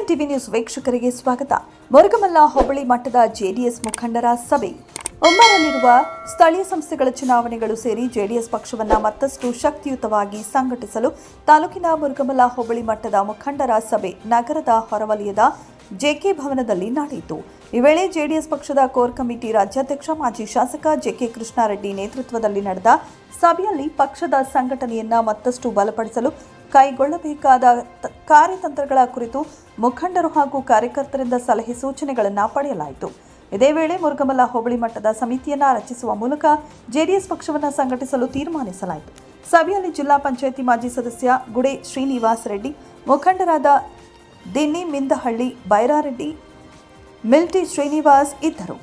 MN TV news ವೀಕ್ಷಕರಿಗೆ ಸ್ವಾಗತ. ಮುರುಗಮಲ್ಲ ಹೋಬಳಿ ಮಟ್ಟದ ಜೆಡಿಎಸ್ ಮುಖಂಡರ ಸಭೆ. ಒಮ್ಮರಲ್ಲಿರುವ ಸ್ಥಳೀಯ ಸಂಸ್ಥೆಗಳ ಚುನಾವಣೆಗಳು ಸೇರಿ ಜೆಡಿಎಸ್ ಪಕ್ಷವನ್ನು ಮತ್ತಷ್ಟು ಶಕ್ತಿಯುತವಾಗಿ ಸಂಘಟಿಸಲು ತಾಲೂಕಿನ ಮುರುಗಮಲ್ಲ ಹೋಬಳಿ ಮಟ್ಟದ ಮುಖಂಡರ ಸಭೆ ನಗರದ ಹೊರವಲಯದ ಜೆಕೆ ಭವನದಲ್ಲಿ ನಡೆಯಿತು. ಈ ವೇಳೆ ಜೆಡಿಎಸ್ ಪಕ್ಷದ ಕೋರ್ ಕಮಿಟಿ ರಾಜ್ಯಾಧ್ಯಕ್ಷ ಮಾಜಿ ಶಾಸಕ ಜೆಕೆ ಕೃಷ್ಣಾರೆಡ್ಡಿ ನೇತೃತ್ವದಲ್ಲಿ ನಡೆದ ಸಭೆಯಲ್ಲಿ ಪಕ್ಷದ ಸಂಘಟನೆಯನ್ನ ಮತ್ತಷ್ಟು ಬಲಪಡಿಸಲು ಕೈಗೊಳ್ಳಬೇಕಾದ ಕಾರ್ಯತಂತ್ರಗಳ ಕುರಿತು ಮುಖಂಡರು ಹಾಗೂ ಕಾರ್ಯಕರ್ತರಿಂದ ಸಲಹೆ ಸೂಚನೆಗಳನ್ನು ಪಡೆಯಲಾಯಿತು. ಇದೇ ವೇಳೆ ಮುರುಗಮಲ್ಲ ಹೋಬಳಿ ಮಟ್ಟದ ಸಮಿತಿಯನ್ನು ರಚಿಸುವ ಮೂಲಕ ಜೆಡಿಎಸ್ ಪಕ್ಷವನ್ನು ಸಂಘಟಿಸಲು ತೀರ್ಮಾನಿಸಲಾಯಿತು. ಸಭೆಯಲ್ಲಿ ಜಿಲ್ಲಾ ಪಂಚಾಯಿತಿ ಮಾಜಿ ಸದಸ್ಯ ಗುಡೆ ಶ್ರೀನಿವಾಸ ರೆಡ್ಡಿ, ಮುಖಂಡರಾದ ದಿನ್ನಿ ಮಿಂದಹಳ್ಳಿ ಬೈರಾರೆಡ್ಡಿ, ಮಿಲ್ಟಿ ಶ್ರೀನಿವಾಸ್ ಇದ್ದರು.